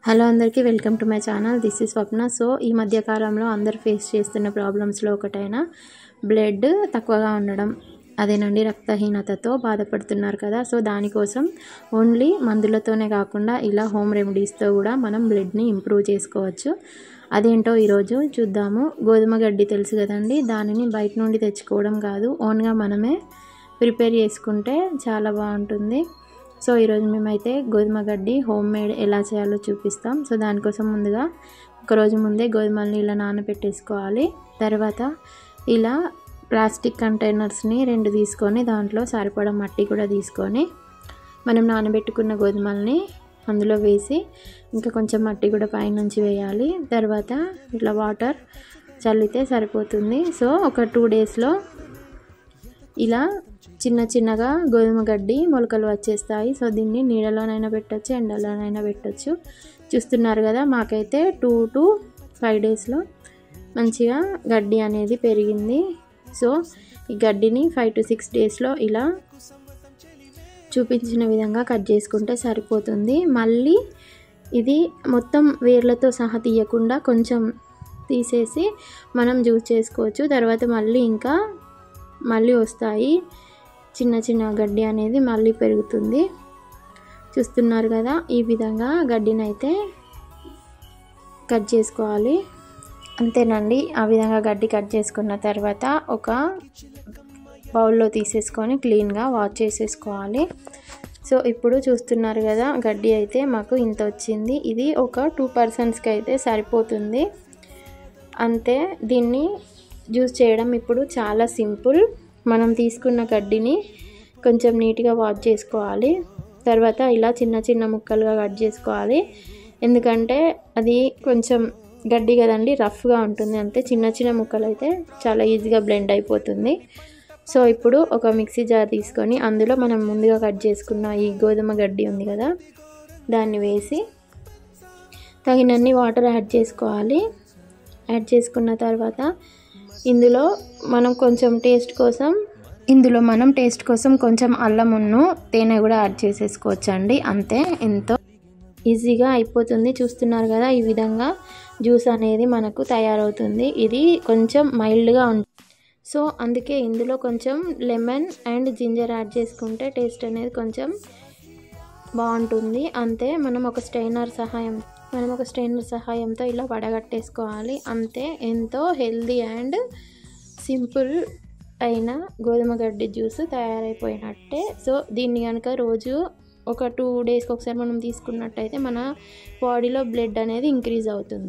Hello అందరికీ welcome to my channel. This is Swapna. So ఈ మధ్య కాలంలో అందరు ఫేస్ చేస్తున్న ప్రాబ్లమ్స్లో ఒకటైన బ్లడ్ తక్కువగా ఉండడం, అదేనండి రక్తహీనతతో బాధపడుతున్నారు కదా. సో దానికోసం ఓన్లీ మందులతోనే కాకుండా ఇలా హోమ్ రెమెడీస్తో కూడా మనం బ్లడ్ని ఇంప్రూవ్ చేసుకోవచ్చు. అదేంటో ఈరోజు చూద్దాము. గోధుమ గడ్డి తెలుసు కదండి, దానిని బయట నుండి తెచ్చుకోవడం కాదు, ఓన్గా మనమే ప్రిపేర్ చేసుకుంటే చాలా బాగుంటుంది. సో ఈరోజు మేమైతే గోధుమ గడ్డి హోమ్ మేడ్ ఎలా చేయాలో చూపిస్తాం. సో దానికోసం ముందుగా ఒకరోజు ముందే గోధుమల్ని ఇలా నానబెట్టేసుకోవాలి. తర్వాత ఇలా ప్లాస్టిక్ కంటైనర్స్ని 2 తీసుకొని దాంట్లో సరిపడా మట్టి కూడా తీసుకొని మనం నానబెట్టుకున్న గోధుమల్ని అందులో వేసి ఇంకా కొంచెం మట్టి కూడా పైనుంచి వేయాలి. తర్వాత ఇట్లా వాటర్ చల్లితే సరిపోతుంది. సో ఒక 2 డేస్లో ఇలా చిన్న చిన్నగా గోధుమ గడ్డి మొలకలు వచ్చేస్తాయి. సో దీన్ని నీడలోనైనా పెట్టచ్చు, ఎండలోనైనా పెట్టచ్చు. చూస్తున్నారు కదా, మాకైతే 2 to 5 డేస్లో మంచిగా గడ్డి అనేది పెరిగింది. సో ఈ గడ్డిని 5 to 6 డేస్లో ఇలా చూపించిన విధంగా కట్ చేసుకుంటే సరిపోతుంది. మళ్ళీ ఇది మొత్తం వేర్లతో సహా తీయకుండా కొంచెం తీసేసి మనం జ్యూస్ చేసుకోవచ్చు. తర్వాత మళ్ళీ వస్తాయి, చిన్న చిన్న గడ్డి అనేది మళ్ళీ పెరుగుతుంది. చూస్తున్నారు కదా, ఈ విధంగా గడ్డిని అయితే కట్ చేసుకోవాలి. అంతేనండి. ఆ విధంగా గడ్డి కట్ చేసుకున్న తర్వాత ఒక బౌల్లో తీసేసుకొని క్లీన్గా వాష్ చేసేసుకోవాలి. సో ఇప్పుడు చూస్తున్నారు కదా, గడ్డి అయితే మాకు ఇంత వచ్చింది. ఇది ఒక 2 personsకి అయితే సరిపోతుంది. అంతే. దీన్ని జ్యూస్ చేయడం ఇప్పుడు చాలా సింపుల్. మనం తీసుకున్న గడ్డిని కొంచెం నీట్గా వాష్ చేసుకోవాలి. తర్వాత ఇలా చిన్న చిన్న ముక్కలుగా కట్ చేసుకోవాలి. ఎందుకంటే అది కొంచెం గడ్డి కదండి, రఫ్గా ఉంటుంది. అంతే. చిన్న చిన్న ముక్కలు అయితే చాలా ఈజీగా బ్లెండ్ అయిపోతుంది. సో ఇప్పుడు ఒక మిక్సీ జార్ తీసుకొని అందులో మనం ముందుగా కట్ చేసుకున్న ఈ గోధుమ గడ్డి ఉంది కదా, దాన్ని వేసి తగినన్ని వాటర్ యాడ్ చేసుకోవాలి. యాడ్ చేసుకున్న తర్వాత ఇందులో మనం టేస్ట్ కోసం కొంచెం అల్లమును తేనె కూడా యాడ్ చేసేసుకోవచ్చు అండి. అంతే, ఎంతో ఈజీగా అయిపోతుంది. చూస్తున్నారు కదా, ఈ విధంగా జ్యూస్ అనేది మనకు తయారవుతుంది. ఇది కొంచెం మైల్డ్గా ఉంటుంది. సో అందుకే ఇందులో కొంచెం లెమన్ అండ్ జింజర్ యాడ్ చేసుకుంటే టేస్ట్ అనేది కొంచెం బాగుంటుంది. అంతే. మనం ఒక స్ట్రైనర్ సహాయంతో ఇలా వడగట్టేసుకోవాలి. అంతే. ఎంతో హెల్దీ అండ్ సింపుల్ అయిన గోధుమ గడ్డి జ్యూస్ తయారైపోయినట్టే. సో దీన్ని కనుక రోజు ఒక 2 డేస్కి ఒకసారి మనం తీసుకున్నట్టయితే మన బాడీలో బ్లడ్ అనేది ఇంక్రీజ్ అవుతుంది.